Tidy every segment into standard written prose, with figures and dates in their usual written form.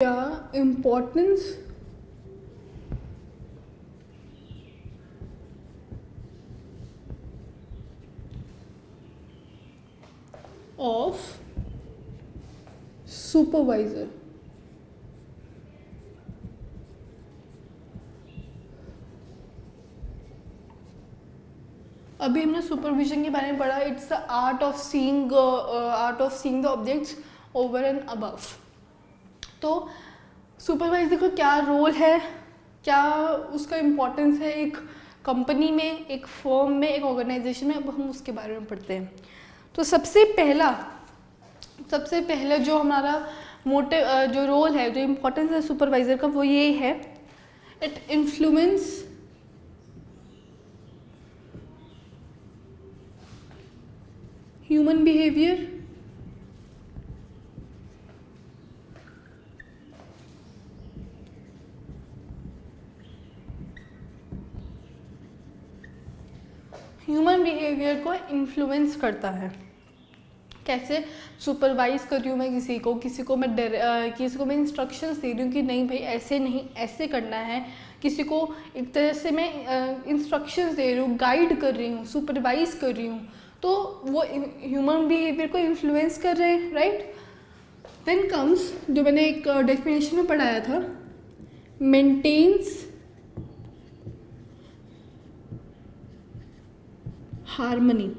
क्या importance of supervisor. अभी हमने सुपरविजन के बारे में पढ़ा। It's the art of seeing the objects over and above. तो सुपरवाइजर का क्या रोल है, क्या उसका इम्पोर्टेंस है एक कंपनी में, एक फर्म में, एक ऑर्गेनाइजेशन में, अब हम उसके बारे में पढ़ते हैं। तो सबसे पहला जो हमारा जो रोल है, जो इम्पोर्टेंस है सुपरवाइजर का, वो ये है, इट इन्फ्लुएंस ह्यूमन बिहेवियर को इन्फ्लुएंस करता है। कैसे? सुपरवाइज कर रही हूँ मैं किसी को मैं इंस्ट्रक्शंस दे रही हूँ कि नहीं भाई ऐसे नहीं, ऐसे करना है। किसी को एक तरह से मैं इंस्ट्रक्शंस दे रही हूँ, गाइड कर रही हूँ, सुपरवाइज कर रही हूँ, तो वो ह्यूमन बिहेवियर को इन्फ्लुएंस कर रहे हैं, राइट। देन कम्स, जो मैंने एक डेफिनेशन में पढ़ाया था, मेंटेन्स हार्मनी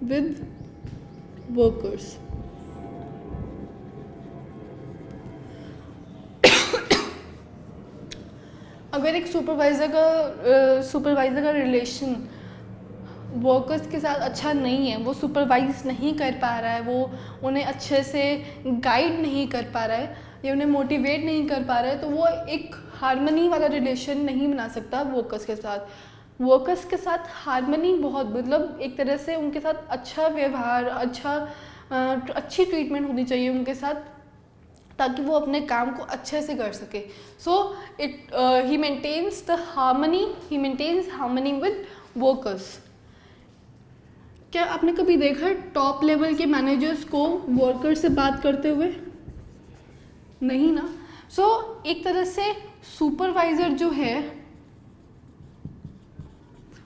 with workers। अगर एक सुपरवाइज़र का रिलेशन वर्कर्स के साथ अच्छा नहीं है, वो सुपरवाइज नहीं कर पा रहा है, वो उन्हें अच्छे से गाइड नहीं कर पा रहा है या उन्हें मोटिवेट नहीं कर पा रहा है, तो वो एक हार्मनी वाला रिलेशन नहीं बना सकता वर्कर्स के साथ। वर्कर्स के साथ हार्मनी बहुत, मतलब एक तरह से उनके साथ अच्छा व्यवहार, अच्छी ट्रीटमेंट होनी चाहिए उनके साथ, ताकि वो अपने काम को अच्छे से कर सके। So he maintains harmony with workers. क्या आपने कभी देखा टॉप लेवल के मैनेजर्स को वर्कर से बात करते हुए? नहीं ना। सो एक तरह से सुपरवाइजर जो है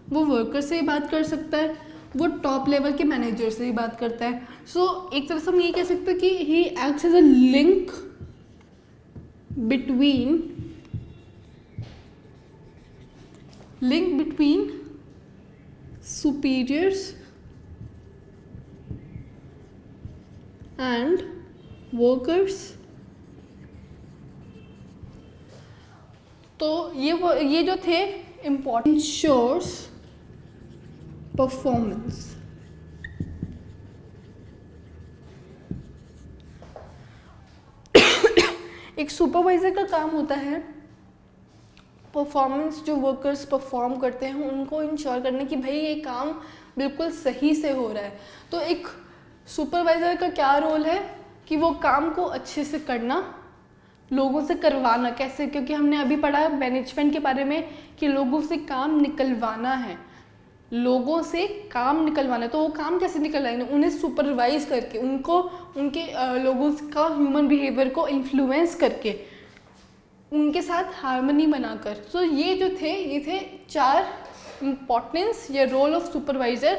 वो वर्कर से ही बात कर सकता है, वो टॉप लेवल के मैनेजर से ही बात करता है। सो एक तरह से हम ये कह सकते हैं कि he acts as a link between superiors and workers. तो ये जो थे इम्पोर्टेंट इंश्योर्स परफॉर्मेंस। एक सुपरवाइजर का काम होता है परफॉर्मेंस, जो वर्कर्स परफॉर्म करते हैं उनको इंश्योर करने की भाई ये काम बिल्कुल सही से हो रहा है। तो एक सुपरवाइजर का क्या रोल है कि वो काम को अच्छे से करना, लोगों से करवाना। कैसे? क्योंकि हमने अभी पढ़ा मैनेजमेंट के बारे में कि लोगों से काम निकलवाना है, तो वो काम कैसे निकलवाएंगे? उन्हें सुपरवाइज करके, उनके लोगों का ह्यूमन बिहेवियर को इन्फ्लुएंस करके, उनके साथ हार्मनी बनाकर। सो ये थे 4 इम्पोर्टेंस या रोल ऑफ सुपरवाइजर।